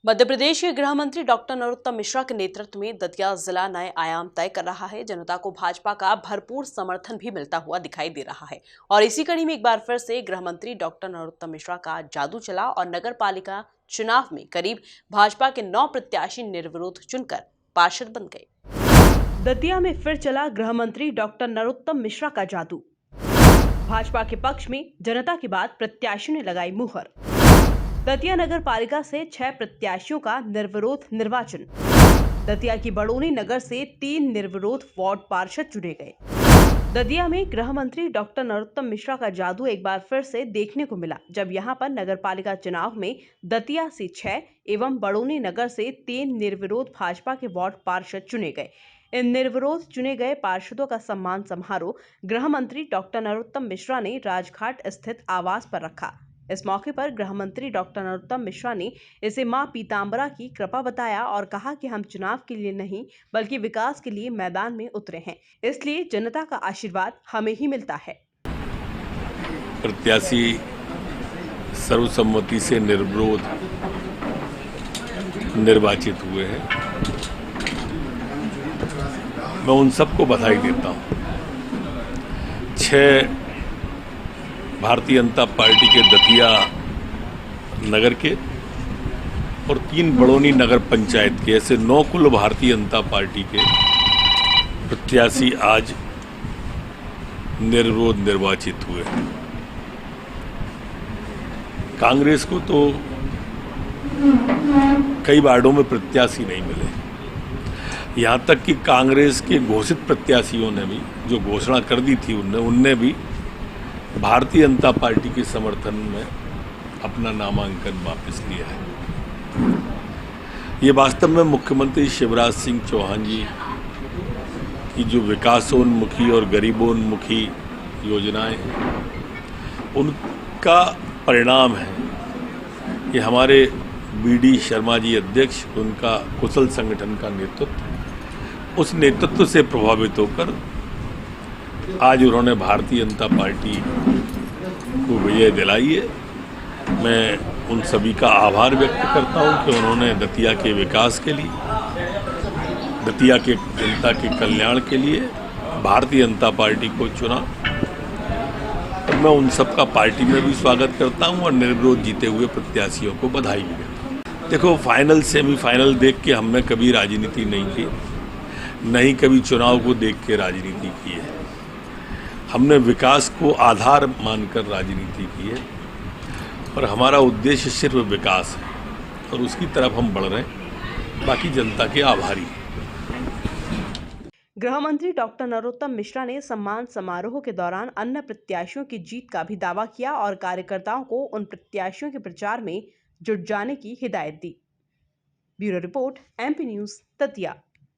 मध्य प्रदेश के गृह मंत्री डॉक्टर नरोत्तम मिश्रा के नेतृत्व में दतिया जिला नए आयाम तय कर रहा है। जनता को भाजपा का भरपूर समर्थन भी मिलता हुआ दिखाई दे रहा है और इसी कड़ी में एक बार फिर से गृह मंत्री डॉक्टर नरोत्तम मिश्रा का जादू चला और नगर पालिका चुनाव में करीब भाजपा के 9 प्रत्याशी निर्विरोध चुनकर पार्षद बन गए। दतिया में फिर चला गृह मंत्री डॉक्टर नरोत्तम मिश्रा का जादू। भाजपा के पक्ष में जनता की बात प्रत्याशियों ने लगाई मुहर। दतिया नगर पालिका से 6 प्रत्याशियों का निर्विरोध निर्वाचन। दतिया की बड़ोनी नगर से 3 निर्विरोध वार्ड पार्षद चुने गए। दतिया में गृह मंत्री डॉक्टर नरोत्तम मिश्रा का जादू एक बार फिर से देखने को मिला, जब यहां पर नगर पालिका चुनाव में दतिया से 6 एवं बड़ोनी नगर से 3 निर्विरोध भाजपा के वार्ड पार्षद चुने गए। इन निर्विरोध चुने गए पार्षदों का सम्मान समारोह गृह मंत्री डॉक्टर नरोत्तम मिश्रा ने राजघाट स्थित आवास पर रखा। इस मौके पर गृह मंत्री डॉक्टर नरोत्तम मिश्रा ने इसे मां पीतांबरा की कृपा बताया और कहा कि हम चुनाव के लिए नहीं बल्कि विकास के लिए मैदान में उतरे हैं, इसलिए जनता का आशीर्वाद हमें ही मिलता है। प्रत्याशी सर्वसम्मति से निर्विरोध निर्वाचित हुए हैं। मैं उन सबको बधाई देता हूं। 6 भारतीय जनता पार्टी के दतिया नगर के और 3 बड़ोनी नगर पंचायत के, ऐसे 9 कुल भारतीय जनता पार्टी के प्रत्याशी आज निर्विरोध निर्वाचित हुए। कांग्रेस को तो कई वार्डों में प्रत्याशी नहीं मिले। यहां तक कि कांग्रेस के घोषित प्रत्याशियों ने भी जो घोषणा कर दी थी उनने भी भारतीय जनता पार्टी के समर्थन में अपना नामांकन वापस लिया है। ये वास्तव में मुख्यमंत्री शिवराज सिंह चौहान जी की जो विकासोन्मुखी और गरीबोन्मुखी योजनाएं उनका परिणाम है। ये हमारे बीडी शर्मा जी अध्यक्ष, उनका कुशल संगठन का नेतृत्व, उस नेतृत्व से प्रभावित होकर आज उन्होंने भारतीय जनता पार्टी को विजय दिलाई है। मैं उन सभी का आभार व्यक्त करता हूं कि उन्होंने दतिया के विकास के लिए, दतिया के जनता के कल्याण के लिए भारतीय जनता पार्टी को चुना। और मैं उन सबका पार्टी में भी स्वागत करता हूं और निर्विरोध जीते हुए प्रत्याशियों को बधाई भी देता हूं। देखो, फाइनल सेमीफाइनल देख के हमने कभी राजनीति नहीं की, नहीं कभी चुनाव को देख के राजनीति की है। हमने विकास को आधार मानकर राजनीति की है और हमारा उद्देश्य सिर्फ विकास है और उसकी तरफ हम बढ़ रहे हैं। बाकी जनता के आभारी। गृह मंत्री डॉक्टर नरोत्तम मिश्रा ने सम्मान समारोह के दौरान अन्य प्रत्याशियों की जीत का भी दावा किया और कार्यकर्ताओं को उन प्रत्याशियों के प्रचार में जुट जाने की हिदायत दी। Bureau report, MP news, Datia.